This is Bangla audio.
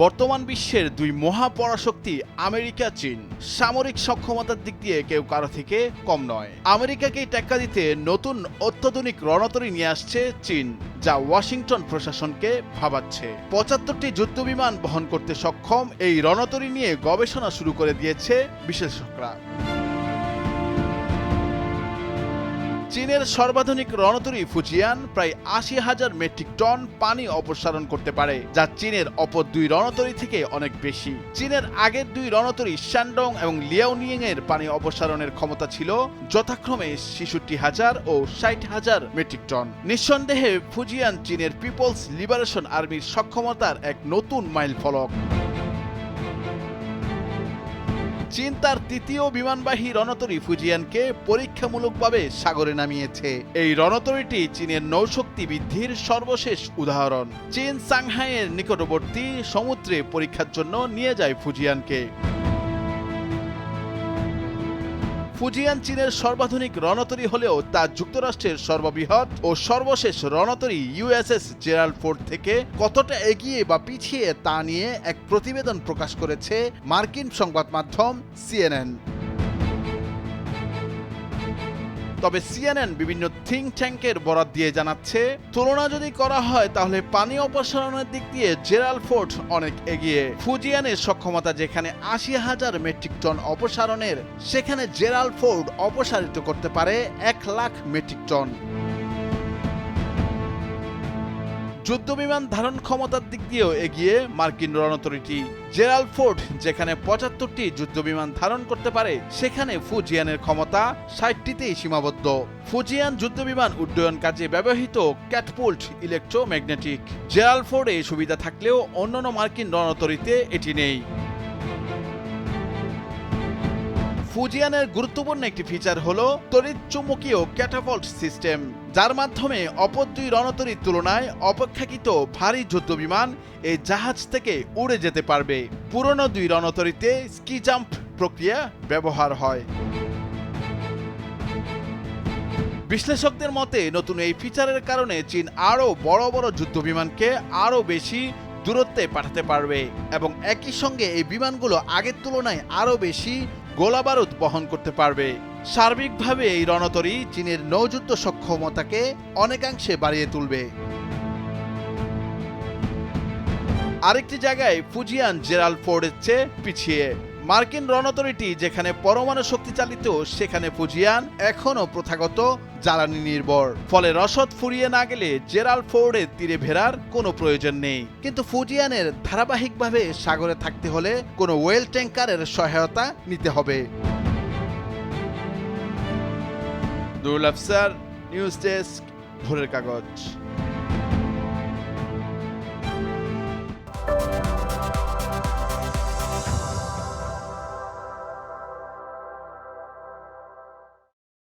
বর্তমান বিশ্বের দুই মহাপরাশক্তি আমেরিকা চীন। সামরিক সক্ষমতার দিক দিয়ে কেউ কারো থেকে কম নয়। আমেরিকাকেই টেক্কা দিতে নতুন অত্যাধুনিক রণতরী নিয়ে আসছে চীন, যা ওয়াশিংটন প্রশাসনকে ভাবাচ্ছে। ৭৫টি যুদ্ধবিমান বহন করতে সক্ষম এই রণতরী নিয়ে গবেষণা শুরু করে দিয়েছে বিশেষজ্ঞরা। চীনের সর্বাধুনিক রণতরী ফুজিয়ান প্রায় ৮০,০০০ মেট্রিক টন পানি অপসারণ করতে পারে, যা চীনের অপর দুই রণতরী থেকে অনেক বেশি। চীনের আগের দুই রণতরী শ্যানডং এবং লিয়াওনিং এর পানি অপসারণের ক্ষমতা ছিল যথাক্রমে ৬৬,০০০ ও ৬০,০০০ মেট্রিক টন। নিঃসন্দেহে ফুজিয়ান চীনের পিপলস লিবারেশন আর্মির সক্ষমতার এক নতুন মাইলফলক। চীন তার তৃতীয় বিমানবাহী রণতরী ফুজিয়ানকে পরীক্ষামূলকভাবে সাগরে নামিয়েছে। এই রণতরীটি চীনের নৌশক্তি বৃদ্ধির সর্বশেষ উদাহরণ। চীন সাংহাইয়ের নিকটবর্তী সমুদ্রে পরীক্ষার জন্য নিয়ে যায় ফুজিয়ানকে। ফুজিয়ান চীনের সর্বাধুনিক রণতরী হলেও তা যুক্তরাষ্ট্রের সর্ববৃহৎ ও সর্বশেষ রণতরী ইউএসএস জেরাল্ড ফোর্ড থেকে কতটা এগিয়ে বা পিছিয়ে তা নিয়ে এক প্রতিবেদন প্রকাশ করেছে মার্কিন সংবাদ মাধ্যম সিএনএন। তবে সিএনএন বিভিন্ন থিঙ্ক ট্যাঙ্কের বরাত দিয়ে জানাচ্ছে, তুলনা যদি করা হয় তাহলে পানি অপসারণের দিক দিয়ে জেরাল্ড ফোর্ড অনেক এগিয়ে। ফুজিয়ানের সক্ষমতা যেখানে ৮০,০০০ মেট্রিক টন অপসারণের, সেখানে জেরাল্ড ফোর্ড অপসারিত করতে পারে ১,০০,০০০ মেট্রিক টন। যুদ্ধবিমান ধারণ ক্ষমতার দিক দিয়েও এগিয়ে মার্কিন রণতরীটি। জেরাল্ড ফোর্ড যেখানে ৭৫টি যুদ্ধবিমান ধারণ করতে পারে, সেখানে ফুজিয়ানের ক্ষমতা ৬০টিতেই সীমাবদ্ধ। ফুজিয়ান যুদ্ধবিমান উড্ডয়ন কাজে ব্যবহৃত ক্যাটপুল্ট ইলেকট্রোম্যাগনেটিক। জেরাল্ড ফোর্ডে সুবিধা থাকলেও অন্যান্য মার্কিন রণতরীতে এটি নেই। ফুজিয়ানের গুরুত্বপূর্ণ একটি ফিচার হলো তড়িৎ চুম্বকীয় ক্যাটাপল্ট সিস্টেম, যার মাধ্যমে অপর দুই রণতরীর তুলনায় অপেক্ষাকৃত ভারী যুদ্ধবিমান এই জাহাজ থেকে উড়ে যেতে পারবে। পুরনো দুই রণতরীতে স্কি জাম্প প্রক্রিয়া ব্যবহার হয়। বিশ্লেষকদের মতে নতুন এই ফিচারের কারণে চীন আরও বড় বড় যুদ্ধবিমানকে আরও বেশি দূরত্বে পাঠাতে পারবে এবং একই সঙ্গে এই বিমানগুলো আগের তুলনায় আরও বেশি গোলাবারুদ বহন করতে পারবে। সার্বিকভাবে এই রণতরী চীনের নৌযুদ্ধ সক্ষমতাকে অনেকাংশে বাড়িয়ে তুলবে। আরেকটি জায়গায় ফুজিয়ান জেরাল্ড ফোর্ডের চেয়ে পিছিয়ে। মার্কিন রণতরীটি যেখানে পরমাণু শক্তি চালিত, সেখানে ফুজিয়ান এখনও প্রথাগত জ্বালানি নির্ভর। ফলে রসদ ফুরিয়ে না গেলে জেরাল্ড ফোর্ডের তীরে ভেড়ার কোনো প্রয়োজন নেই। কিন্তু ফুজিয়ানের ধারাবাহিকভাবে সাগরে থাকতে হলে কোনো ওয়েল ট্যাঙ্কারের সহায়তা নিতে হবে। দুরুল আফসার, নিউজ ডেস্ক, ভোরের কাগজ।